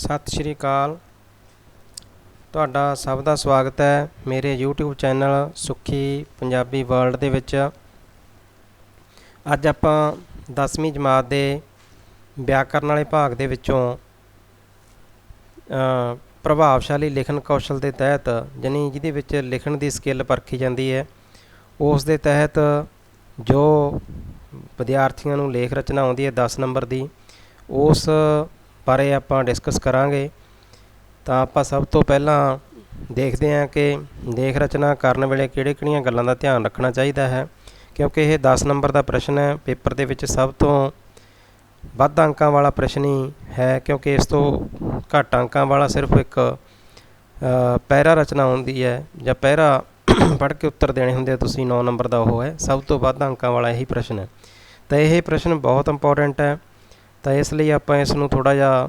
सत श्री अकाल। ਤੁਹਾਡਾ ਸਭ ਦਾ ਸਵਾਗਤ ਹੈ ਮੇਰੇ YouTube ਚੈਨਲ ਸੁੱਖੀ ਪੰਜਾਬੀ ਵਰਲਡ ਦੇ ਵਿੱਚ। ਅੱਜ ਆਪਾਂ 10ਵੀਂ ਜਮਾਤ ਦੇ ਵਿਆਕਰਨ ਵਾਲੇ ਭਾਗ ਦੇ ਵਿੱਚੋਂ ਪ੍ਰਭਾਵਸ਼ਾਲੀ ਲਿਖਣ ਕੌਸ਼ਲ ਦੇ ਤਹਿਤ ਯਾਨੀ ਜਿਹਦੇ ਵਿੱਚ ਲਿਖਣ ਦੀ ਸਕਿੱਲ ਪਰਖੀ ਜਾਂਦੀ ਹੈ, ਉਸ ਦੇ ਤਹਿਤ ਜੋ ਵਿਦਿਆਰਥੀਆਂ ਨੂੰ ਲੇਖ ਰਚਨਾ ਆਉਂਦੀ ਹੈ 10 ਨੰਬਰ ਦੀ, ਉਸ ਬਾਰੇ ਆਪਾਂ ਡਿਸਕਸ ਕਰਾਂਗੇ। ਤਾਂ ਆਪਾਂ ਸਭ ਤੋਂ ਪਹਿਲਾਂ ਦੇਖਦੇ ਹਾਂ ਕਿ ਲੇਖ ਰਚਨਾ ਕਰਨ ਵੇਲੇ ਕਿਹੜੀਆਂ ਗੱਲਾਂ ਦਾ ਧਿਆਨ ਰੱਖਣਾ ਚਾਹੀਦਾ ਹੈ, ਕਿਉਂਕਿ ਇਹ 10 ਨੰਬਰ ਦਾ ਪ੍ਰਸ਼ਨ ਹੈ। ਪੇਪਰ ਦੇ ਵਿੱਚ ਸਭ ਤੋਂ ਵੱਧ ਅੰਕਾਂ ਵਾਲਾ ਪ੍ਰਸ਼ਨ ਹੀ ਹੈ, ਕਿਉਂਕਿ ਇਸ ਤੋਂ ਘੱਟ ਅੰਕਾਂ ਵਾਲਾ ਸਿਰਫ ਇੱਕ ਪੈਰਾ ਰਚਨਾ ਹੁੰਦੀ ਹੈ ਜਾਂ ਪੈਰਾ ਪੜ੍ਹ ਕੇ ਉੱਤਰ ਦੇਣੇ ਹੁੰਦੇ ਆ ਤੁਸੀਂ, 9 ਨੰਬਰ ਦਾ ਉਹ ਹੈ। ਸਭ ਤੋਂ ਵੱਧ ਅੰਕਾਂ ਵਾਲਾ ਇਹੀ ਪ੍ਰਸ਼ਨ ਹੈ। ਤਾਂ ਇਹ ਪ੍ਰਸ਼ਨ ਬਹੁਤ ਇੰਪੋਰਟੈਂਟ ਹੈ। ਤਾਂ ਇਸ ਲਈ ਆਪਾਂ ਇਸ ਨੂੰ ਥੋੜ੍ਹਾ ਜਿਹਾ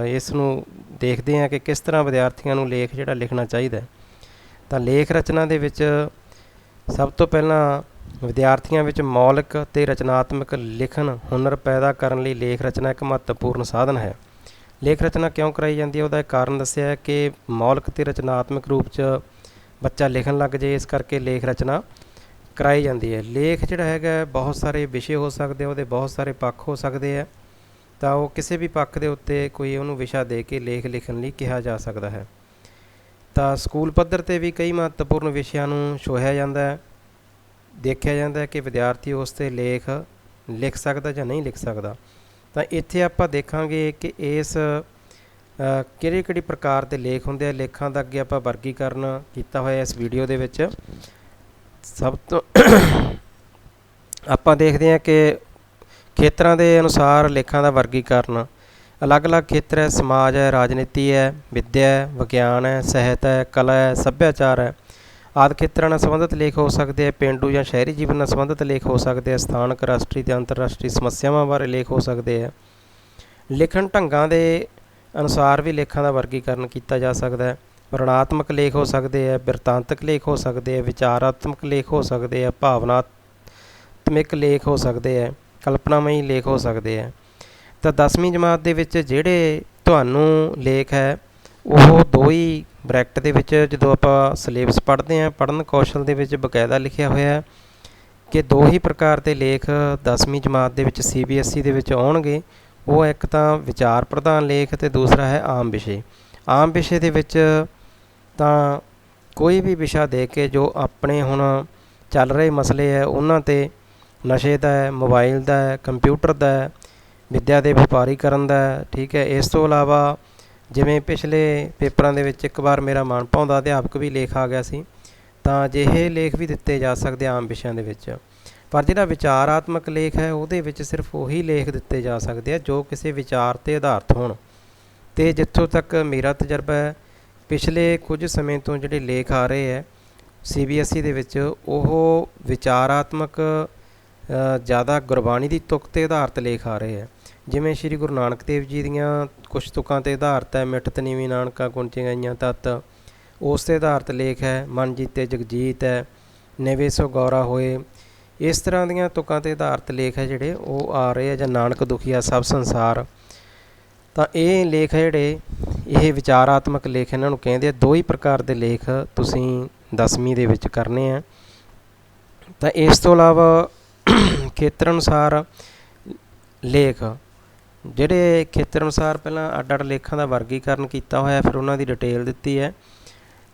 ਇਸ ਨੂੰ ਦੇਖਦੇ ਹਾਂ ਕਿ ਕਿਸ ਤਰ੍ਹਾਂ ਵਿਦਿਆਰਥੀਆਂ ਨੂੰ ਲੇਖ ਜਿਹੜਾ ਲਿਖਣਾ ਚਾਹੀਦਾ। ਤਾਂ ਲੇਖ ਰਚਨਾ ਦੇ ਵਿੱਚ ਸਭ ਤੋਂ ਪਹਿਲਾਂ ਵਿਦਿਆਰਥੀਆਂ ਵਿੱਚ ਮੌਲਿਕ ਅਤੇ ਰਚਨਾਤਮਕ ਲਿਖਣ ਹੁਨਰ ਪੈਦਾ ਕਰਨ ਲਈ ਲੇਖ ਰਚਨਾ ਇੱਕ ਮਹੱਤਵਪੂਰਨ ਸਾਧਨ ਹੈ। ਲੇਖ ਰਚਨਾ ਕਿਉਂ ਕਰਾਈ ਜਾਂਦੀ ਹੈ, ਉਹਦਾ ਇੱਕ ਕਾਰਨ ਦੱਸਿਆ ਹੈ ਕਿ ਮੌਲਿਕ ਅਤੇ ਰਚਨਾਤਮਕ ਰੂਪ 'ਚ ਬੱਚਾ ਲਿਖਣ ਲੱਗ ਜਾਏ, ਇਸ ਕਰਕੇ ਲੇਖ ਰਚਨਾ ਕਰਾਈ ਜਾਂਦੀ ਹੈ। ਲੇਖ ਜਿਹੜਾ ਹੈਗਾ ਬਹੁਤ ਸਾਰੇ ਵਿਸ਼ੇ ਹੋ ਸਕਦੇ, ਉਹਦੇ ਬਹੁਤ ਸਾਰੇ ਪੱਖ ਹੋ ਸਕਦੇ ਹੈ। ਤਾਂ ਉਹ ਕਿਸੇ ਵੀ ਪੱਖ ਦੇ ਉੱਤੇ ਕੋਈ ਉਹਨੂੰ ਵਿਸ਼ਾ ਦੇ ਕੇ ਲੇਖ ਲਿਖਣ ਲਈ ਕਿਹਾ ਜਾ ਸਕਦਾ ਹੈ। ਤਾਂ ਸਕੂਲ ਪੱਧਰ 'ਤੇ ਵੀ ਕਈ ਮਹੱਤਵਪੂਰਨ ਵਿਸ਼ਿਆਂ ਨੂੰ ਛੋਹਿਆ ਜਾਂਦਾ ਹੈ, ਦੇਖਿਆ ਜਾਂਦਾ ਹੈ ਕਿ ਵਿਦਿਆਰਥੀ ਉਸ 'ਤੇ ਲੇਖ ਲਿਖ ਸਕਦਾ ਜਾਂ ਨਹੀਂ ਲਿਖ ਸਕਦਾ। ਤਾਂ ਇੱਥੇ ਆਪਾਂ ਦੇਖਾਂਗੇ ਕਿ ਇਸ ਕਿਹੜੀ ਪ੍ਰਕਾਰ ਦੇ ਲੇਖ ਹੁੰਦੇ ਆ। ਲੇਖਾਂ ਦਾ ਅੱਗੇ ਆਪਾਂ ਵਰਗੀਕਰਨ ਕੀਤਾ ਹੋਇਆ ਇਸ ਵੀਡੀਓ ਦੇ ਵਿੱਚ। ਸਭ ਤੋਂ ਆਪਾਂ ਦੇਖਦੇ ਹਾਂ ਕਿ ਖੇਤਰਾਂ ਦੇ ਅਨੁਸਾਰ ਲੇਖਾਂ ਦਾ ਵਰਗੀਕਰਨ ਅਲੱਗ-ਅਲੱਗ ਖੇਤਰ ਹੈ। ਸਮਾਜ ਹੈ, ਰਾਜਨੀਤੀ ਹੈ, ਵਿੱਦਿਆ ਹੈ, ਵਿਗਿਆਨ ਹੈ, ਸਾਹਿਤ ਹੈ, ਕਲਾ ਹੈ, ਸੱਭਿਆਚਾਰ ਹੈ ਆਦਿ ਖੇਤਰਾਂ ਨਾਲ ਸੰਬੰਧਿਤ ਲੇਖ ਹੋ ਸਕਦੇ ਆ। ਪੇਂਡੂ ਜਾਂ ਸ਼ਹਿਰੀ ਜੀਵਨ ਨਾਲ ਸੰਬੰਧਿਤ ਲੇਖ ਹੋ ਸਕਦੇ ਆ। ਸਥਾਨਕ, ਰਾਸ਼ਟਰੀ ਅਤੇ ਅੰਤਰਰਾਸ਼ਟਰੀ ਸਮੱਸਿਆਵਾਂ ਬਾਰੇ ਲੇਖ ਹੋ ਸਕਦੇ ਆ। ਲਿਖਣ ਢੰਗਾਂ ਦੇ ਅਨੁਸਾਰ ਵੀ ਲੇਖਾਂ ਦਾ ਵਰਗੀਕਰਨ ਕੀਤਾ ਜਾ ਸਕਦਾ ਹੈ। ਵਰਣਨਾਤਮਕ ਲੇਖ ਹੋ ਸਕਦੇ ਆ, ਬਿਰਤਾਂਤਕ ਲੇਖ ਹੋ ਸਕਦੇ ਆ, ਵਿਚਾਰਾਤਮਕ ਲੇਖ ਹੋ ਸਕਦੇ ਆ, ਭਾਵਨਾਤਮਕ ਲੇਖ ਹੋ ਸਕਦੇ ਆ, ਕਲਪਨਾਮਈ ਲੇਖ ਹੋ ਸਕਦੇ ਆ। ਤਾਂ 10ਵੀਂ ਜਮਾਤ ਦੇ ਵਿੱਚ ਜਿਹੜੇ ਤੁਹਾਨੂੰ ਲੇਖ ਹੈ ਉਹ ਦੋ ਹੀ ਬ੍ਰੈਕਟ ਦੇ ਵਿੱਚ, ਜਦੋਂ ਆਪਾਂ ਸਿਲੇਬਸ ਪੜ੍ਹਦੇ ਹਾਂ ਪੜ੍ਹਨ ਕੌਸ਼ਲ ਦੇ ਵਿੱਚ ਬਕਾਇਦਾ ਲਿਖਿਆ ਹੋਇਆ ਕਿ ਦੋ ਹੀ ਪ੍ਰਕਾਰ ਦੇ ਲੇਖ 10ਵੀਂ ਜਮਾਤ ਦੇ ਵਿੱਚ CBSE ਦੇ ਵਿੱਚ ਆਉਣਗੇ। ਉਹ ਇੱਕ ਤਾਂ ਵਿਚਾਰ ਪ੍ਰਧਾਨ ਲੇਖ ਅਤੇ ਦੂਸਰਾ ਹੈ ਆਮ ਵਿਸ਼ੇ। ਆਮ ਵਿਸ਼ੇ ਦੇ ਵਿੱਚ ਤਾਂ ਕੋਈ ਵੀ ਵਿਸ਼ਾ ਦੇ ਕੇ ਜੋ ਆਪਣੇ ਹੁਣ ਚੱਲ ਰਹੇ ਮਸਲੇ ਹੈ ਉਹਨਾਂ 'ਤੇ, ਨਸ਼ੇ ਦਾ ਹੈ, ਮੋਬਾਈਲ ਦਾ ਹੈ, ਕੰਪਿਊਟਰ ਦਾ ਹੈ, ਵਿੱਦਿਆ ਦੇ ਵਪਾਰੀਕਰਨ ਦਾ ਹੈ, ਠੀਕ ਹੈ। ਇਸ ਤੋਂ ਇਲਾਵਾ ਜਿਵੇਂ ਪਿਛਲੇ ਪੇਪਰਾਂ ਦੇ ਵਿੱਚ ਇੱਕ ਵਾਰ ਮੇਰਾ ਮਨਭਾਉਂਦਾ ਅਧਿਆਪਕ ਵੀ ਲੇਖ ਆ ਗਿਆ ਸੀ, ਤਾਂ ਅਜਿਹੇ ਲੇਖ ਵੀ ਦਿੱਤੇ ਜਾ ਸਕਦੇ ਆਮ ਵਿਸ਼ਿਆਂ ਦੇ ਵਿੱਚ। ਪਰ ਜਿਹੜਾ ਵਿਚਾਰਾਤਮਕ ਲੇਖ ਹੈ ਉਹਦੇ ਵਿੱਚ ਸਿਰਫ ਉਹੀ ਲੇਖ ਦਿੱਤੇ ਜਾ ਸਕਦੇ ਆ ਜੋ ਕਿਸੇ ਵਿਚਾਰ 'ਤੇ ਆਧਾਰਿਤ ਹੋਣ। ਅਤੇ ਜਿੱਥੋਂ ਤੱਕ ਮੇਰਾ ਤਜਰਬਾ ਹੈ, ਪਿਛਲੇ ਕੁਝ ਸਮੇਂ ਤੋਂ ਜਿਹੜੇ ਲੇਖ ਆ ਰਹੇ ਹੈ CBSE ਦੇ ਵਿੱਚ, ਉਹ ਵਿਚਾਰਾਤਮਕ ਜ਼ਿਆਦਾ ਗੁਰਬਾਣੀ ਦੀ ਤੁਕ 'ਤੇ ਆਧਾਰਿਤ ਲੇਖ ਆ ਰਹੇ ਹੈ। ਜਿਵੇਂ ਸ਼੍ਰੀ ਗੁਰੂ ਨਾਨਕ ਦੇਵ ਜੀ ਦੀਆਂ ਕੁਛ ਤੁਕਾਂ 'ਤੇ ਆਧਾਰਿਤ ਹੈ। ਮਿੱਠਤ ਨੀਵੀਂ ਨਾਨਕਾ ਗੁਣ ਚੰਗਿਆਈਆਂ ਤੱਤ, ਉਸ 'ਤੇ ਆਧਾਰਿਤ ਲੇਖ ਹੈ। ਮਨ ਜੀਤੇ ਜਗਜੀਤ ਹੈ, ਨਿਵੇ ਸੋ ਗੌਰਾ ਹੋਏ, ਇਸ ਤਰ੍ਹਾਂ ਦੀਆਂ ਤੁਕਾਂ 'ਤੇ ਆਧਾਰਿਤ ਲੇਖ ਹੈ ਜਿਹੜੇ ਉਹ ਆ ਰਹੇ ਆ। ਜਾਂ ਨਾਨਕ ਦੁਖੀਆ ਸਭ ਸੰਸਾਰ। ਤਾਂ ਇਹ ਲੇਖ ਹੈ ਜਿਹੜੇ ਇਹ ਵਿਚਾਰਾਤਮਕ ਲੇਖ ਇਹਨਾਂ ਨੂੰ ਕਹਿੰਦੇ ਆ। ਦੋ ਹੀ ਪ੍ਰਕਾਰ ਦੇ ਲੇਖ ਤੁਸੀਂ 10ਵੀਂ ਦੇ ਵਿੱਚ ਕਰਨੇ ਆ। ਤਾਂ ਇਸ ਤੋਂ ਇਲਾਵਾ ਖੇਤਰ ਅਨੁਸਾਰ ਲੇਖ, ਜਿਹੜੇ ਖੇਤਰ ਅਨੁਸਾਰ ਪਹਿਲਾਂ ਅੱਡ ਲੇਖਾਂ ਦਾ ਵਰਗੀਕਰਨ ਕੀਤਾ ਹੋਇਆ, ਫਿਰ ਉਹਨਾਂ ਦੀ ਡਿਟੇਲ ਦਿੱਤੀ ਹੈ।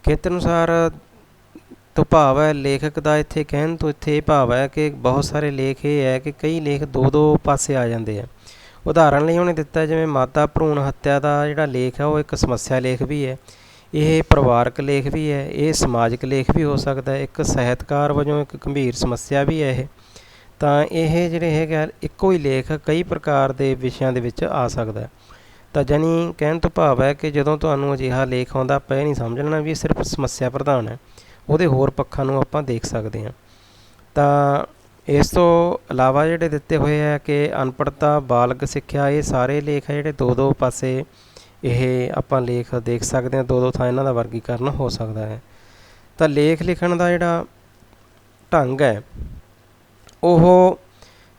ਖੇਤਰ ਅਨੁਸਾਰ ਤੋਂ ਭਾਵ ਹੈ ਲੇਖਕ ਦਾ ਇੱਥੇ ਕਹਿਣ ਤੋਂ ਇੱਥੇ ਇਹ ਭਾਵ ਹੈ ਕਿ ਬਹੁਤ ਸਾਰੇ ਲੇਖ ਇਹ ਹੈ ਕਿ ਕਈ ਲੇਖ ਦੋ ਪਾਸੇ ਆ ਜਾਂਦੇ ਆ। ਉਦਾਹਰਣ ਲਈ ਉਹਨੇ ਦਿੱਤਾ ਜਿਵੇਂ ਮਾਤਾ ਭਰੂਣ ਹੱਤਿਆ ਦਾ ਜਿਹੜਾ ਲੇਖ ਹੈ ਉਹ ਇੱਕ ਸਮੱਸਿਆ ਲੇਖ ਵੀ ਹੈ, ਇਹ ਪਰਿਵਾਰਕ ਲੇਖ ਵੀ ਹੈ, ਇਹ ਸਮਾਜਿਕ ਲੇਖ ਵੀ ਹੋ ਸਕਦਾ ਹੈ, ਇੱਕ ਸਾਹਿਤਕਾਰ ਵਜੋਂ ਇੱਕ ਗੰਭੀਰ ਸਮੱਸਿਆ ਵੀ ਹੈ ਇਹ। ਤਾਂ ਇਹ ਜਿਹੜੇ ਹੈਗਾ ਇੱਕੋ ਹੀ ਲੇਖ ਕਈ ਪ੍ਰਕਾਰ ਦੇ ਵਿਸ਼ਿਆਂ ਦੇ ਵਿੱਚ ਆ ਸਕਦਾ। ਤਾਂ ਜਾਣੀ ਕਹਿਣ ਤੋਂ ਭਾਵ ਹੈ ਕਿ ਜਦੋਂ ਤੁਹਾਨੂੰ ਅਜਿਹਾ ਲੇਖ ਆਉਂਦਾ, ਆਪਾਂ ਇਹ ਨਹੀਂ ਸਮਝਣਾ ਵੀ ਇਹ ਸਿਰਫ ਸਮੱਸਿਆ ਪ੍ਰਧਾਨ ਹੈ, ਉਹਦੇ ਹੋਰ ਪੱਖਾਂ ਨੂੰ ਆਪਾਂ ਦੇਖ ਸਕਦੇ ਹਾਂ। ਤਾਂ ਇਸ ਤੋਂ ਇਲਾਵਾ ਜਿਹੜੇ ਦਿੱਤੇ ਹੋਏ ਹੈ ਕਿ ਅਨਪੜ੍ਹਤਾ, ਬਾਲਗ ਸਿੱਖਿਆ, ਇਹ ਸਾਰੇ ਲੇਖ ਹੈ ਜਿਹੜੇ ਦੋ ਪਾਸੇ ਇਹ ਆਪਾਂ ਲੇਖ ਦੇਖ ਸਕਦੇ ਹਾਂ। ਦੋ ਥਾਂ ਇਹਨਾਂ ਦਾ ਵਰਗੀਕਰਨ ਹੋ ਸਕਦਾ ਹੈ। ਤਾਂ ਲੇਖ ਲਿਖਣ ਦਾ ਜਿਹੜਾ ਢੰਗ ਹੈ ਉਹ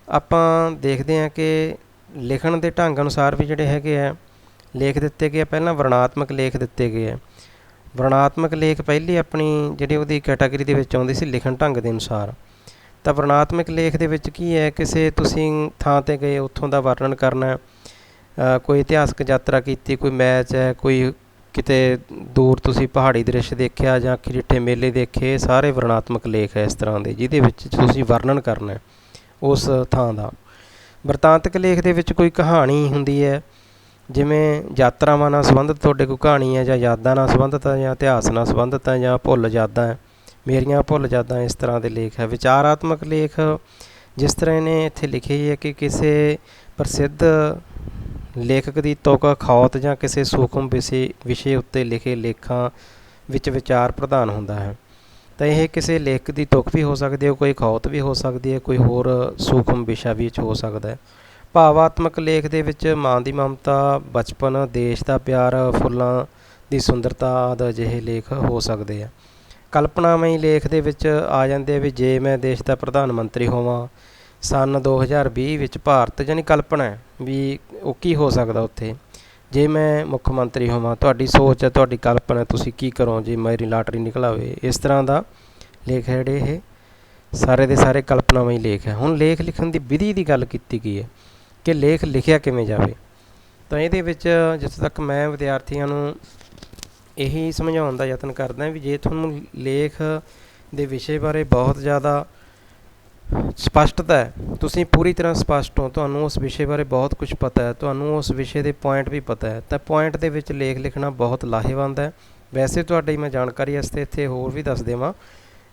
ਆਪਾਂ ਦੇਖਦੇ ਹਾਂ ਕਿ ਲਿਖਣ ਦੇ ਢੰਗ ਅਨੁਸਾਰ ਵੀ ਜਿਹੜੇ ਹੈਗੇ ਆ ਲੇਖ ਦਿੱਤੇ ਗਏ। ਪਹਿਲਾਂ ਵਰਣਾਤਮਕ ਲੇਖ ਦਿੱਤੇ ਗਏ ਹੈ। ਵਰਣਾਤਮਕ ਲੇਖ ਪਹਿਲੀ ਆਪਣੀ ਜਿਹੜੀ ਉਹਦੀ ਕੈਟਾਗਰੀ ਦੇ ਵਿੱਚ ਆਉਂਦੀ ਸੀ ਲਿਖਣ ਢੰਗ ਦੇ ਅਨੁਸਾਰ। ਤਾਂ ਵਰਣਾਤਮਕ ਲੇਖ ਦੇ ਵਿੱਚ ਕੀ ਹੈ, ਕਿਸੇ ਤੁਸੀਂ ਥਾਂ 'ਤੇ ਗਏ, ਉੱਥੋਂ ਦਾ ਵਰਣਨ ਕਰਨਾ, ਕੋਈ ਇਤਿਹਾਸਕ ਯਾਤਰਾ ਕੀਤੀ, ਕੋਈ ਮੈਚ ਹੈ, ਕੋਈ ਕਿਤੇ ਦੂਰ ਤੁਸੀਂ ਪਹਾੜੀ ਦ੍ਰਿਸ਼ ਦੇਖਿਆ ਜਾਂ ਖਿੱਠੇ ਮੇਲੇ ਦੇਖੇ, ਇਹ ਸਾਰੇ ਵਰਣਾਤਮਕ ਲੇਖ ਹੈ ਇਸ ਤਰ੍ਹਾਂ ਦੇ, ਜਿਹਦੇ ਵਿੱਚ ਤੁਸੀਂ ਵਰਣਨ ਕਰਨਾ ਉਸ ਥਾਂ ਦਾ। ਬਿਰਤਾਂਤਕ ਲੇਖ ਦੇ ਵਿੱਚ ਕੋਈ ਕਹਾਣੀ ਹੁੰਦੀ ਹੈ, ਜਿਵੇਂ ਯਾਤਰਾਵਾਂ ਨਾਲ ਸੰਬੰਧਿਤ ਤੁਹਾਡੇ ਕੋਈ ਕਹਾਣੀ ਹੈ, ਜਾਂ ਯਾਦਾਂ ਨਾਲ ਸੰਬੰਧਿਤ ਹੈ, ਜਾਂ ਇਤਿਹਾਸ ਨਾਲ ਸੰਬੰਧਿਤ ਹੈ, ਜਾਂ ਭੁੱਲ ਯਾਦਾਂ ਹੈ, ਮੇਰੀਆਂ ਭੁੱਲ ਯਾਦਾਂ, ਇਸ ਤਰ੍ਹਾਂ ਦੇ ਲੇਖ ਹੈ। ਵਿਚਾਰਾਤਮਕ ਲੇਖ ਜਿਸ ਤਰ੍ਹਾਂ ਇਹਨੇ ਇੱਥੇ ਲਿਖੇ ਹੈ ਕਿ ਕਿਸੇ ਪ੍ਰਸਿੱਧ ਲੇਖਕ ਦੀ ਤੁਕ, ਅਖੌਤ ਜਾਂ ਕਿਸੇ ਸੂਖਮ ਵਿਸ਼ੇ ਉੱਤੇ ਲਿਖੇ ਲੇਖਾਂ ਵਿੱਚ ਵਿਚਾਰ ਪ੍ਰਧਾਨ ਹੁੰਦਾ ਹੈ। ਤਾਂ ਇਹ ਕਿਸੇ ਲੇਖਕ ਦੀ ਤੁਕ ਵੀ ਹੋ ਸਕਦੀ ਹੈ, ਕੋਈ ਅਖੌਤ ਵੀ ਹੋ ਸਕਦੀ ਹੈ, ਕੋਈ ਹੋਰ ਸੂਖਮ ਵਿਸ਼ਾ ਵਿੱਚ ਹੋ ਸਕਦਾ ਹੈ। ਭਾਵਾਤਮਕ ਲੇਖ ਦੇ ਵਿੱਚ ਮਾਂ ਦੀ ਮਮਤਾ, ਬਚਪਨ, ਦੇਸ਼ ਦਾ ਪਿਆਰ, ਫੁੱਲਾਂ ਦੀ ਸੁੰਦਰਤਾ ਆਦਿ ਅਜਿਹੇ ਲੇਖ ਹੋ ਸਕਦੇ ਆ। ਕਲਪਨਾਮਈ ਲੇਖ ਦੇ ਵਿੱਚ ਆ ਜਾਂਦੇ ਆ ਵੀ ਜੇ ਮੈਂ ਦੇਸ਼ ਦਾ ਪ੍ਰਧਾਨ ਮੰਤਰੀ ਹੋਵਾਂ ਸੰਨ 2020 ਵਿੱਚ ਭਾਰਤ, ਜਾਨੀ ਕਲਪਨਾ ਵੀ ਉਹ ਕੀ ਹੋ ਸਕਦਾ ਉੱਥੇ, ਜੇ ਮੈਂ ਮੁੱਖ ਮੰਤਰੀ ਹੋਵਾਂ, ਤੁਹਾਡੀ ਸੋਚ ਹੈ, ਤੁਹਾਡੀ ਕਲਪਨਾ, ਤੁਸੀਂ ਕੀ ਕਰੋ ਜੇ ਮੇਰੀ ਲਾਟਰੀ ਨਿਕਲ ਆਵੇ। ਇਸ ਤਰ੍ਹਾਂ ਦਾ ਲੇਖ ਹੈ ਜਿਹੜੇ ਇਹ ਸਾਰੇ ਦੇ ਸਾਰੇ ਕਲਪਨਾਮਈ ਲੇਖ ਹੈ। ਹੁਣ ਲੇਖ ਲਿਖਣ ਦੀ ਵਿਧੀ ਦੀ ਗੱਲ ਕੀਤੀ ਗਈ ਹੈ ਕਿ ਲੇਖ ਲਿਖਿਆ ਕਿਵੇਂ ਜਾਵੇ। ਤਾਂ ਇਹਦੇ ਵਿੱਚ ਜਿੱਥੇ ਤੱਕ ਮੈਂ ਵਿਦਿਆਰਥੀਆਂ ਨੂੰ ਇਹੀ ਸਮਝਾਉਣ ਦਾ ਯਤਨ ਕਰਦਾ ਵੀ ਜੇ ਤੁਹਾਨੂੰ ਲੇਖ ਦੇ ਵਿਸ਼ੇ ਬਾਰੇ ਬਹੁਤ ਜ਼ਿਆਦਾ ਸਪਸ਼ਟਤਾ ਹੈ, ਤੁਸੀਂ ਪੂਰੀ ਤਰ੍ਹਾਂ ਸਪਸ਼ਟ ਹੋ, ਤੁਹਾਨੂੰ ਉਸ ਵਿਸ਼ੇ ਬਾਰੇ ਬਹੁਤ ਕੁਝ ਪਤਾ ਹੈ, ਤੁਹਾਨੂੰ ਉਸ ਵਿਸ਼ੇ ਦੇ ਪੁਆਇੰਟ ਵੀ ਪਤਾ ਹੈ, ਤਾਂ ਪੁਆਇੰਟ ਦੇ ਵਿੱਚ ਲੇਖ ਲਿਖਣਾ ਬਹੁਤ ਲਾਹੇਵੰਦ ਹੈ। ਵੈਸੇ ਤੁਹਾਡੀ ਮੈਂ ਜਾਣਕਾਰੀ ਵਾਸਤੇ ਇੱਥੇ ਹੋਰ ਵੀ ਦੱਸ ਦੇਵਾਂ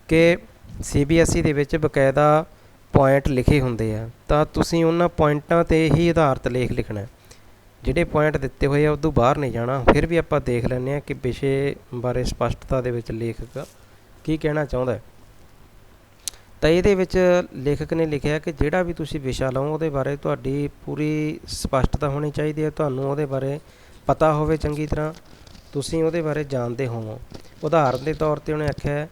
ਕਿ CBSE ਦੇ ਵਿੱਚ ਬਕਾਇਦਾ ਪੁਆਇੰਟ ਲਿਖੇ ਹੁੰਦੇ ਆ, ਤਾਂ ਤੁਸੀਂ ਉਹਨਾਂ ਪੁਆਇੰਟਾਂ 'ਤੇ ਹੀ ਆਧਾਰਿਤ ਲੇਖ ਲਿਖਣਾ। ਜਿਹੜੇ ਪੁਆਇੰਟ ਦਿੱਤੇ ਹੋਏ ਆ ਉਦੋਂ ਬਾਹਰ ਨਹੀਂ ਜਾਣਾ। ਫਿਰ ਵੀ ਆਪਾਂ ਦੇਖ ਲੈਂਦੇ ਹਾਂ ਕਿ ਵਿਸ਼ੇ ਬਾਰੇ ਸਪਸ਼ਟਤਾ ਦੇ ਵਿੱਚ ਲੇਖਕ ਕੀ ਕਹਿਣਾ ਚਾਹੁੰਦਾ। ਤਾਂ ਇਹਦੇ ਵਿੱਚ ਲੇਖਕ ਨੇ ਲਿਖਿਆ ਕਿ ਜਿਹੜਾ ਵੀ ਤੁਸੀਂ ਵਿਸ਼ਾ ਲਓ ਉਹਦੇ ਬਾਰੇ ਤੁਹਾਡੀ ਪੂਰੀ ਸਪਸ਼ਟਤਾ ਹੋਣੀ ਚਾਹੀਦੀ ਹੈ, ਤੁਹਾਨੂੰ ਉਹਦੇ ਬਾਰੇ ਪਤਾ ਹੋਵੇ ਚੰਗੀ ਤਰ੍ਹਾਂ, ਤੁਸੀਂ ਉਹਦੇ ਬਾਰੇ ਜਾਣਦੇ ਹੋਵੋ। ਉਦਾਹਰਨ ਦੇ ਤੌਰ 'ਤੇ ਉਹਨੇ ਆਖਿਆ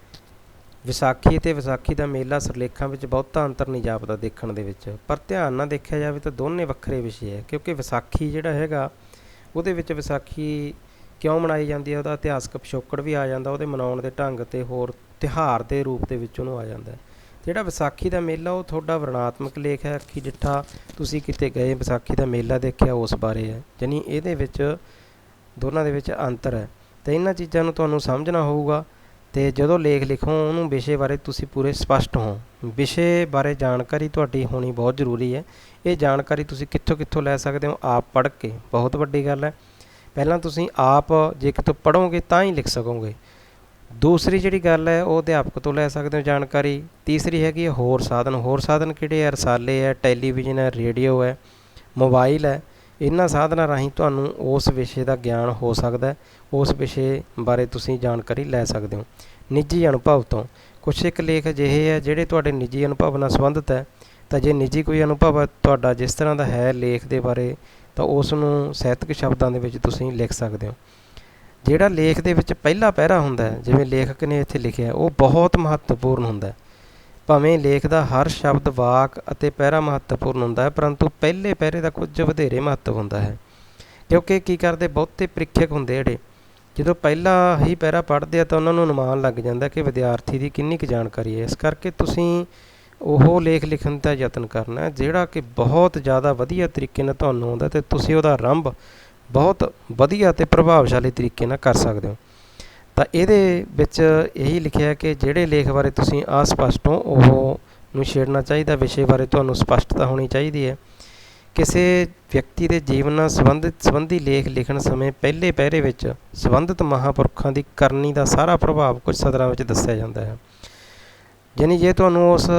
ਵਿਸਾਖੀ ਅਤੇ ਵਿਸਾਖੀ ਦਾ ਮੇਲਾ ਸਿਰਲੇਖਾਂ ਵਿੱਚ ਬਹੁਤਾ ਅੰਤਰ ਨਹੀਂ ਜਾਪਦਾ ਦੇਖਣ ਦੇ ਵਿੱਚ, ਪਰ ਧਿਆਨ ਨਾਲ ਦੇਖਿਆ ਜਾਵੇ ਤਾਂ ਦੋਨੇ ਵੱਖਰੇ ਵਿਸ਼ੇ ਹੈ। ਕਿਉਂਕਿ ਵਿਸਾਖੀ ਜਿਹੜਾ ਹੈਗਾ ਉਹਦੇ ਵਿੱਚ ਵਿਸਾਖੀ ਕਿਉਂ ਮਨਾਈ ਜਾਂਦੀ ਹੈ, ਉਹਦਾ ਇਤਿਹਾਸਕ ਪਿਛੋਕੜ ਵੀ ਆ ਜਾਂਦਾ, ਉਹਦੇ ਮਨਾਉਣ ਦੇ ਢੰਗ ਅਤੇ ਹੋਰ ਤਿਉਹਾਰ ਦੇ ਰੂਪ ਦੇ ਵਿੱਚ ਉਹਨੂੰ ਆ ਜਾਂਦਾ। ਜਿਹੜਾ ਵਿਸਾਖੀ ਦਾ ਮੇਲਾ ਉਹ ਤੁਹਾਡਾ ਵਰਣਾਤਮਕ ਲੇਖ ਹੈ, ਅੱਖੀਂ ਡਿੱਠਾ ਤੁਸੀਂ ਕਿਤੇ ਗਏ ਵਿਸਾਖੀ ਦਾ ਮੇਲਾ ਦੇਖਿਆ ਉਸ ਬਾਰੇ ਹੈ, ਯਾਨੀ ਇਹਦੇ ਵਿੱਚ ਦੋਨਾਂ ਦੇ ਵਿੱਚ ਅੰਤਰ ਹੈ। ਅਤੇ ਇਹਨਾਂ ਚੀਜ਼ਾਂ ਨੂੰ ਤੁਹਾਨੂੰ ਸਮਝਣਾ ਹੋਊਗਾ। ਅਤੇ ਜਦੋਂ ਲੇਖ ਲਿਖੋ ਉਹਨੂੰ ਵਿਸ਼ੇ ਬਾਰੇ ਤੁਸੀਂ ਪੂਰੇ ਸਪਸ਼ਟ ਹੋ। ਵਿਸ਼ੇ ਬਾਰੇ ਜਾਣਕਾਰੀ ਤੁਹਾਡੀ ਹੋਣੀ ਬਹੁਤ ਜ਼ਰੂਰੀ ਹੈ। ਇਹ ਜਾਣਕਾਰੀ ਤੁਸੀਂ ਕਿੱਥੋਂ ਕਿੱਥੋਂ ਲੈ ਸਕਦੇ ਹੋ, ਆਪ ਪੜ੍ਹ ਕੇ, ਬਹੁਤ ਵੱਡੀ ਗੱਲ ਹੈ। ਪਹਿਲਾਂ ਤੁਸੀਂ ਆਪ ਜੇ ਕਿਤੋਂ ਪੜ੍ਹੋਗੇ ਤਾਂ ਹੀ ਲਿਖ ਸਕੋਗੇ। ਦੂਸਰੀ ਜਿਹੜੀ ਗੱਲ ਹੈ ਉਹ ਅਧਿਆਪਕ ਤੋਂ ਲੈ ਸਕਦੇ ਹੋ ਜਾਣਕਾਰੀ। ਤੀਸਰੀ ਹੈਗੀ ਹੈ ਹੋਰ ਸਾਧਨ। ਹੋਰ ਸਾਧਨ ਕਿਹੜੇ ਹੈ? ਰਸਾਲੇ ਹੈ, ਟੈਲੀਵਿਜ਼ਨ ਹੈ, ਰੇਡੀਓ ਹੈ, ਮੋਬਾਈਲ ਹੈ। ਇਹਨਾਂ ਸਾਧਨਾਂ ਰਾਹੀਂ ਤੁਹਾਨੂੰ ਉਸ ਵਿਸ਼ੇ ਦਾ ਗਿਆਨ ਹੋ ਸਕਦਾ, ਉਸ ਵਿਸ਼ੇ ਬਾਰੇ ਤੁਸੀਂ ਜਾਣਕਾਰੀ ਲੈ ਸਕਦੇ ਹੋ। ਨਿੱਜੀ ਅਨੁਭਵ ਤੋਂ ਕੁਛ ਇੱਕ ਲੇਖ ਅਜਿਹੇ ਹੈ ਜਿਹੜੇ ਤੁਹਾਡੇ ਨਿੱਜੀ ਅਨੁਭਵ ਨਾਲ ਸੰਬੰਧਿਤ ਹੈ। ਤਾਂ ਜੇ ਨਿੱਜੀ ਕੋਈ ਅਨੁਭਵ ਹੈ ਤੁਹਾਡਾ ਜਿਸ ਤਰ੍ਹਾਂ ਦਾ ਹੈ ਲੇਖ ਦੇ ਬਾਰੇ, ਤਾਂ ਉਸ ਨੂੰ ਸਾਹਿਤਕ ਸ਼ਬਦਾਂ ਦੇ ਵਿੱਚ ਤੁਸੀਂ ਲਿਖ ਸਕਦੇ ਹੋ। ਜਿਹੜਾ ਲੇਖ ਦੇ ਵਿੱਚ ਪਹਿਲਾ ਪਹਿਰਾ ਹੁੰਦਾ ਹੈ, ਜਿਵੇਂ ਲੇਖਕ ਨੇ ਇੱਥੇ ਲਿਖਿਆ, ਉਹ ਬਹੁਤ ਮਹੱਤਵਪੂਰਨ ਹੁੰਦਾ। ਭਾਵੇਂ ਲੇਖ ਦਾ ਹਰ ਸ਼ਬਦ, ਵਾਕ ਅਤੇ ਪਹਿਰਾ ਮਹੱਤਵਪੂਰਨ ਹੁੰਦਾ ਹੈ, ਪਰੰਤੂ ਪਹਿਲੇ ਪਹਿਰੇ ਦਾ ਕੁਝ ਵਧੇਰੇ ਮਹੱਤਵ ਹੁੰਦਾ ਹੈ। ਕਿਉਂਕਿ ਕੀ ਕਰਦੇ, ਬਹੁਤੇ ਪ੍ਰੀਖਿਅਕ ਹੁੰਦੇ ਜਿਹੜੇ ਜਦੋਂ ਪਹਿਲਾ ਹੀ ਪਹਿਰਾ ਪੜ੍ਹਦੇ ਆ ਤਾਂ ਉਹਨਾਂ ਨੂੰ ਅਨੁਮਾਨ ਲੱਗ ਜਾਂਦਾ ਕਿ ਵਿਦਿਆਰਥੀ ਦੀ ਕਿੰਨੀ ਕੁ ਜਾਣਕਾਰੀ ਹੈ। ਇਸ ਕਰਕੇ ਤੁਸੀਂ ਉਹ ਲੇਖ ਲਿਖਣ ਦਾ ਯਤਨ ਕਰਨਾ ਜਿਹੜਾ ਕਿ ਬਹੁਤ ਜ਼ਿਆਦਾ ਵਧੀਆ ਤਰੀਕੇ ਨਾਲ ਤੁਹਾਨੂੰ ਆਉਂਦਾ, ਅਤੇ ਤੁਸੀਂ ਉਹਦਾ ਆਰੰਭ ਬਹੁਤ ਵਧੀਆ ਅਤੇ ਪ੍ਰਭਾਵਸ਼ਾਲੀ ਤਰੀਕੇ ਨਾਲ ਕਰ ਸਕਦੇ ਹੋ। ਤਾਂ ਇਹਦੇ ਵਿੱਚ ਇਹੀ ਲਿਖਿਆ ਕਿ ਜਿਹੜੇ ਲੇਖ ਬਾਰੇ ਤੁਸੀਂ ਅਸਪਸ਼ਟ ਹੋ ਉਹ ਨੂੰ ਛੇੜਨਾ ਚਾਹੀਦਾ। ਵਿਸ਼ੇ ਬਾਰੇ ਤੁਹਾਨੂੰ ਸਪਸ਼ਟਤਾ ਹੋਣੀ ਚਾਹੀਦੀ ਹੈ। ਕਿਸੇ ਵਿਅਕਤੀ ਦੇ ਜੀਵਨ ਨਾਲ ਸੰਬੰਧੀ ਲੇਖ ਲਿਖਣ ਸਮੇਂ ਪਹਿਲੇ ਪਹਿਰੇ ਵਿੱਚ ਸੰਬੰਧਿਤ ਮਹਾਂਪੁਰਖਾਂ ਦੀ ਕਰਨੀ ਦਾ ਸਾਰਾ ਪ੍ਰਭਾਵ ਕੁਝ ਸਤਰਾਂ ਵਿੱਚ ਦੱਸਿਆ ਜਾਂਦਾ ਹੈ। ਯਾਨੀ ਜੇ ਤੁਹਾਨੂੰ ਉਸ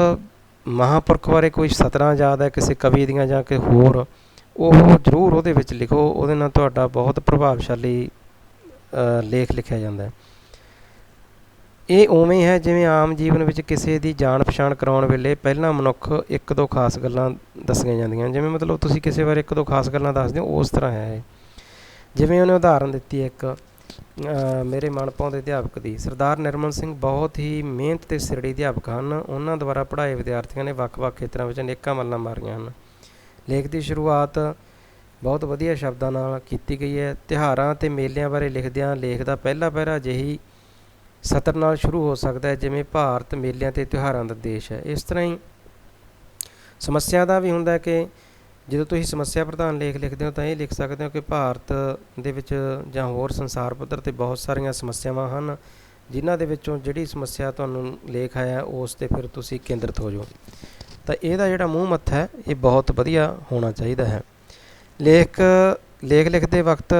ਮਹਾਂਪੁਰਖ ਬਾਰੇ ਕੋਈ ਸਤਰਾਂ ਯਾਦ ਹੈ ਕਿਸੇ ਕਵੀ ਦੀਆਂ ਜਾਂ ਕਿ ਹੋਰ, ਉਹ ਜ਼ਰੂਰ ਉਹਦੇ ਵਿੱਚ ਲਿਖੋ। ਉਹਦੇ ਨਾਲ ਤੁਹਾਡਾ ਬਹੁਤ ਪ੍ਰਭਾਵਸ਼ਾਲੀ ਲੇਖ ਲਿਖਿਆ ਜਾਂਦਾ ਹੈ। ਇਹ ਉਵੇਂ ਹੈ ਜਿਵੇਂ ਆਮ ਜੀਵਨ ਵਿੱਚ ਕਿਸੇ ਦੀ ਜਾਣ ਪਛਾਣ ਕਰਾਉਣ ਵੇਲੇ ਪਹਿਲਾਂ ਮਨੁੱਖ ਇੱਕ ਦੋ ਖਾਸ ਗੱਲਾਂ ਦੱਸੀਆਂ ਜਾਂਦੀਆਂ, ਜਿਵੇਂ ਮਤਲਬ ਤੁਸੀਂ ਕਿਸੇ ਬਾਰੇ ਇੱਕ ਦੋ ਖਾਸ ਗੱਲਾਂ ਦੱਸਦੇ ਹੋ, ਉਸ ਤਰ੍ਹਾਂ ਹੈ ਇਹ। ਜਿਵੇਂ ਉਹਨੇ ਉਦਾਹਰਨ ਦਿੱਤੀ ਹੈ ਇੱਕ ਮੇਰੇ ਮਨਪਾਉਂਦੇ ਅਧਿਆਪਕ ਦੀ, ਸਰਦਾਰ ਨਿਰਮਲ ਸਿੰਘ ਬਹੁਤ ਹੀ ਮਿਹਨਤ ਅਤੇ ਸਿਰੜੀ ਅਧਿਆਪਕ ਹਨ। ਉਹਨਾਂ ਦੁਆਰਾ ਪੜ੍ਹਾਏ ਵਿਦਿਆਰਥੀਆਂ ਨੇ ਵੱਖ ਵੱਖ ਖੇਤਰਾਂ ਵਿੱਚ ਅਨੇਕਾਂ ਮੱਲਾਂ ਮਾਰੀਆਂ ਹਨ। ਲੇਖ ਦੀ ਸ਼ੁਰੂਆਤ ਬਹੁਤ ਵਧੀਆ ਸ਼ਬਦਾਂ ਨਾਲ ਕੀਤੀ ਗਈ ਹੈ। ਤਿਉਹਾਰਾਂ ਅਤੇ ਮੇਲਿਆਂ ਬਾਰੇ ਲਿਖਦਿਆਂ ਲੇਖ ਦਾ ਪਹਿਲਾ ਪਹਿਰਾ ਅਜਿਹੀ ਸਤਰ ਨਾਲ ਸ਼ੁਰੂ ਹੋ ਸਕਦਾ ਹੈ ਜਿਵੇਂ ਭਾਰਤ ਮੇਲਿਆਂ ਅਤੇ ਤਿਉਹਾਰਾਂ ਦਾ ਦੇਸ਼ ਹੈ। ਇਸ ਤਰ੍ਹਾਂ ਹੀ ਸਮੱਸਿਆ ਦਾ ਵੀ ਹੁੰਦਾ ਕਿ ਜਦੋਂ ਤੁਸੀਂ ਸਮੱਸਿਆ ਪ੍ਰਧਾਨ ਲੇਖ ਲਿਖਦੇ ਹੋ ਤਾਂ ਇਹ ਲਿਖ ਸਕਦੇ ਹੋ ਕਿ ਭਾਰਤ ਦੇ ਵਿੱਚ ਜਾਂ ਹੋਰ ਸੰਸਾਰ ਪੱਧਰ 'ਤੇ ਬਹੁਤ ਸਾਰੀਆਂ ਸਮੱਸਿਆਵਾਂ ਹਨ, ਜਿਨ੍ਹਾਂ ਦੇ ਵਿੱਚੋਂ ਜਿਹੜੀ ਸਮੱਸਿਆ ਤੁਹਾਨੂੰ ਲੇਖ ਆਇਆ ਉਸ 'ਤੇ ਫਿਰ ਤੁਸੀਂ ਕੇਂਦਰਿਤ ਹੋ ਜਾਓ। ਤਾਂ ਇਹਦਾ ਜਿਹੜਾ ਮੂੰਹ ਮੱਥਾ ਹੈ ਇਹ ਬਹੁਤ ਵਧੀਆ ਹੋਣਾ ਚਾਹੀਦਾ ਹੈ। ਲੇਖ ਲਿਖਦੇ ਵਕਤ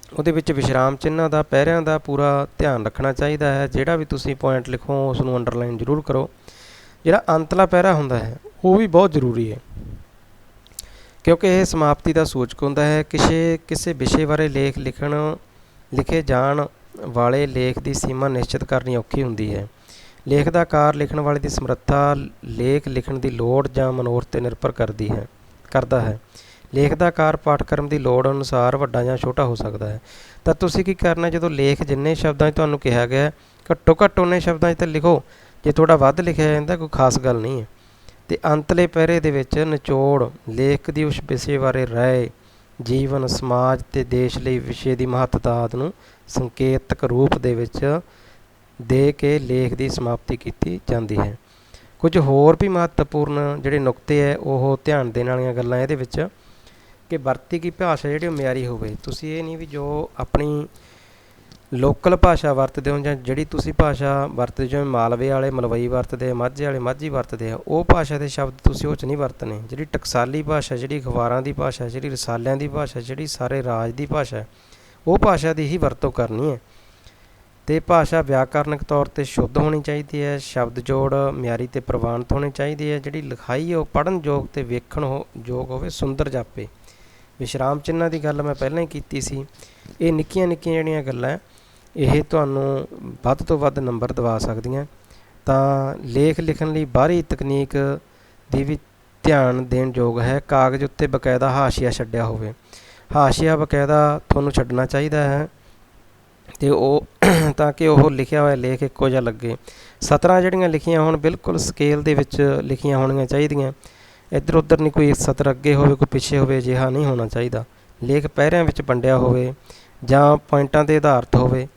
ਉਹਦੇ ਵਿੱਚ ਵਿਸ਼ਰਾਮ ਚਿੰਨ੍ਹਾਂ ਦਾ, ਪਹਿਰਿਆਂ ਦਾ ਪੂਰਾ ਧਿਆਨ ਰੱਖਣਾ ਚਾਹੀਦਾ ਹੈ। ਜਿਹੜਾ ਵੀ ਤੁਸੀਂ ਪੁਆਇੰਟ ਲਿਖੋ ਉਸ ਨੂੰ ਅੰਡਰਲਾਈਨ ਜ਼ਰੂਰ ਕਰੋ। ਜਿਹੜਾ ਅੰਤਲਾ ਪਹਿਰਾ ਹੁੰਦਾ ਹੈ ਉਹ ਵੀ ਬਹੁਤ ਜ਼ਰੂਰੀ ਹੈ, ਕਿਉਂਕਿ ਇਹ ਸਮਾਪਤੀ ਦਾ ਸੂਚਕ ਹੁੰਦਾ ਹੈ। ਕਿਸੇ ਵਿਸ਼ੇ ਬਾਰੇ ਲਿਖੇ ਜਾਣ ਵਾਲੇ ਲੇਖ ਦੀ ਸੀਮਾ ਨਿਸ਼ਚਿਤ ਕਰਨੀ ਔਖੀ ਹੁੰਦੀ ਹੈ। ਲੇਖ ਦਾ ਆਕਾਰ ਲਿਖਣ ਵਾਲੇ ਦੀ ਸਮਰੱਥਾ ਲੇਖ ਲਿਖਣ ਦੀ ਲੋੜ ਜਾਂ ਮਨੋਰਥ 'ਤੇ ਨਿਰਭਰ ਕਰਦਾ ਹੈ। ਲੇਖ ਦਾ ਆਕਾਰ ਪਾਠਕ੍ਰਮ ਦੀ ਲੋੜ ਅਨੁਸਾਰ ਵੱਡਾ ਜਾਂ ਛੋਟਾ ਹੋ ਸਕਦਾ ਹੈ। ਤਾਂ ਤੁਸੀਂ ਕੀ ਕਰਨਾ, ਜਦੋਂ ਲੇਖ ਜਿੰਨੇ ਸ਼ਬਦਾਂ 'ਚ ਤੁਹਾਨੂੰ ਕਿਹਾ ਗਿਆ ਘੱਟੋ ਘੱਟ ਉਨੇ ਸ਼ਬਦਾਂ 'ਚ ਤਾਂ ਲਿਖੋ। ਜੇ ਥੋੜ੍ਹਾ ਵੱਧ ਲਿਖਿਆ ਜਾਂਦਾ ਕੋਈ ਖਾਸ ਗੱਲ ਨਹੀਂ ਹੈ। ਅਤੇ ਅੰਤਲੇ ਪਹਿਰੇ ਦੇ ਵਿੱਚ ਨਿਚੋੜ ਲੇਖ ਦੀ ਉਸ ਵਿਸ਼ੇ ਬਾਰੇ ਰਾਏ, ਜੀਵਨ, ਸਮਾਜ ਅਤੇ ਦੇਸ਼ ਲਈ ਵਿਸ਼ੇ ਦੀ ਮਹੱਤਤਾ ਆਦਿ ਨੂੰ ਸੰਕੇਤਕ ਰੂਪ ਦੇ ਵਿੱਚ ਦੇ ਕੇ ਲੇਖ ਦੀ ਸਮਾਪਤੀ ਕੀਤੀ ਜਾਂਦੀ ਹੈ। ਕੁਝ ਹੋਰ ਵੀ ਮਹੱਤਵਪੂਰਨ ਜਿਹੜੇ ਨੁਕਤੇ ਹੈ ਉਹ ਧਿਆਨ ਦੇਣ ਵਾਲੀਆਂ ਗੱਲਾਂ ਇਹਦੇ ਵਿੱਚ ਕਿ ਵਰਤੀ ਗਈ ਭਾਸ਼ਾ ਜਿਹੜੀ ਉਹ ਮਿਆਰੀ ਹੋਵੇ। ਤੁਸੀਂ ਇਹ ਨਹੀਂ ਵੀ ਜੋ ਆਪਣੀ ਲੋਕਲ ਭਾਸ਼ਾ ਵਰਤਦੇ ਹੋ ਜਾਂ ਜਿਹੜੀ ਤੁਸੀਂ ਭਾਸ਼ਾ ਵਰਤਦੇ ਜਿਵੇਂ ਮਾਲਵੇ ਵਾਲੇ ਮਲਵਈ ਵਰਤਦੇ ਆ, ਮਾਝੇ ਵਾਲੇ ਮਾਝੀ ਵਰਤਦੇ ਆ, ਉਹ ਭਾਸ਼ਾ ਦੇ ਸ਼ਬਦ ਤੁਸੀਂ ਉਹ 'ਚ ਨਹੀਂ ਵਰਤਣੇ। ਜਿਹੜੀ ਟਕਸਾਲੀ ਭਾਸ਼ਾ, ਜਿਹੜੀ ਅਖਬਾਰਾਂ ਦੀ ਭਾਸ਼ਾ, ਜਿਹੜੀ ਰਸਾਲਿਆਂ ਦੀ ਭਾਸ਼ਾ, ਜਿਹੜੀ ਸਾਰੇ ਰਾਜ ਦੀ ਭਾਸ਼ਾ, ਉਹ ਭਾਸ਼ਾ ਦੀ ਹੀ ਵਰਤੋਂ ਕਰਨੀ ਹੈ। ਅਤੇ ਭਾਸ਼ਾ ਵਿਆਕਰਨਕ ਤੌਰ 'ਤੇ ਸ਼ੁੱਧ ਹੋਣੀ ਚਾਹੀਦੀ ਹੈ। ਸ਼ਬਦ ਜੋੜ ਮਿਆਰੀ ਅਤੇ ਪ੍ਰਵਾਨਿਤ ਹੋਣੀ ਚਾਹੀਦੀ ਹੈ। ਜਿਹੜੀ ਲਿਖਾਈ ਹੈ ਉਹ ਪੜ੍ਹਨ ਯੋਗ ਅਤੇ ਵੇਖਣ ਯੋਗ ਹੋਵੇ, ਸੁੰਦਰ ਜਾਪੇ। ਵਿਸ਼ਰਾਮ ਚਿੰਨ੍ਹਾਂ ਦੀ ਗੱਲ ਮੈਂ ਪਹਿਲਾਂ ਹੀ ਕੀਤੀ ਸੀ। ਇਹ ਨਿੱਕੀਆਂ ਨਿੱਕੀਆਂ ਜਿਹੜੀਆਂ ਗੱਲਾਂ ਇਹ ਤੁਹਾਨੂੰ ਵੱਧ ਤੋਂ ਵੱਧ ਨੰਬਰ ਦਿਵਾ ਸਕਦੀਆਂ। ਤਾਂ ਲੇਖ ਲਿਖਣ ਲਈ ਬਾਹਰੀ ਤਕਨੀਕ ਦੀ ਵੀ ਧਿਆਨ ਦੇਣ ਯੋਗ ਹੈ। ਕਾਗਜ਼ ਉੱਤੇ ਬਕਾਇਦਾ ਹਾਸ਼ੀਆ ਛੱਡਿਆ ਹੋਵੇ। ਹਾਸ਼ੀਆ ਬਕਾਇਦਾ ਤੁਹਾਨੂੰ ਛੱਡਣਾ ਚਾਹੀਦਾ ਹੈ ਅਤੇ ਉਹ ਤਾਂ ਕਿ ਉਹ ਲਿਖਿਆ ਹੋਇਆ ਲੇਖ ਇੱਕੋ ਜਿਹਾ ਲੱਗੇ। ਸਤਰਾਂ ਜਿਹੜੀਆਂ ਲਿਖੀਆਂ ਹੋਣ ਬਿਲਕੁਲ ਸਕੇਲ ਦੇ ਵਿੱਚ ਲਿਖੀਆਂ ਹੋਣੀਆਂ ਚਾਹੀਦੀਆਂ। ਇੱਧਰ ਉੱਧਰ ਨਹੀਂ ਕੋਈ ਸਤਰ ਅੱਗੇ ਹੋਵੇ ਕੋਈ ਪਿੱਛੇ ਹੋਵੇ, ਅਜਿਹਾ ਨਹੀਂ ਹੋਣਾ ਚਾਹੀਦਾ। ਲੇਖ ਪਹਿਰਿਆਂ ਵਿੱਚ ਵੰਡਿਆ ਹੋਵੇ ਜਾਂ ਪੁਆਇੰਟਾਂ 'ਤੇ ਆਧਾਰਿਤ ਹੋਵੇ।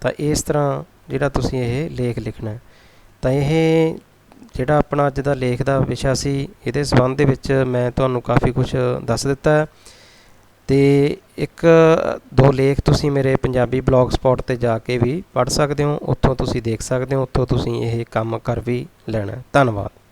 ਤਾਂ ਇਸ ਤਰ੍ਹਾਂ ਜਿਹੜਾ ਤੁਸੀਂ ਇਹ ਲੇਖ ਲਿਖਣਾ। ਤਾਂ ਇਹ ਜਿਹੜਾ ਆਪਣਾ ਅੱਜ ਦਾ ਲੇਖ ਦਾ ਵਿਸ਼ਾ ਸੀ, ਇਹਦੇ ਸੰਬੰਧ ਦੇ ਵਿੱਚ ਮੈਂ ਤੁਹਾਨੂੰ ਕਾਫੀ ਕੁਛ ਦੱਸ ਦਿੱਤਾ। ਅਤੇ ਇੱਕ ਦੋ ਲੇਖ ਤੁਸੀਂ ਮੇਰੇ ਪੰਜਾਬੀ ਬਲੌਗ ਸਪੌਟ 'ਤੇ ਜਾ ਕੇ ਵੀ ਪੜ੍ਹ ਸਕਦੇ ਹੋ। ਉੱਥੋਂ ਤੁਸੀਂ ਦੇਖ ਸਕਦੇ ਹੋ, ਉੱਥੋਂ ਤੁਸੀਂ ਇਹ ਕੰਮ ਕਰ ਵੀ ਲੈਣਾ। ਧੰਨਵਾਦ।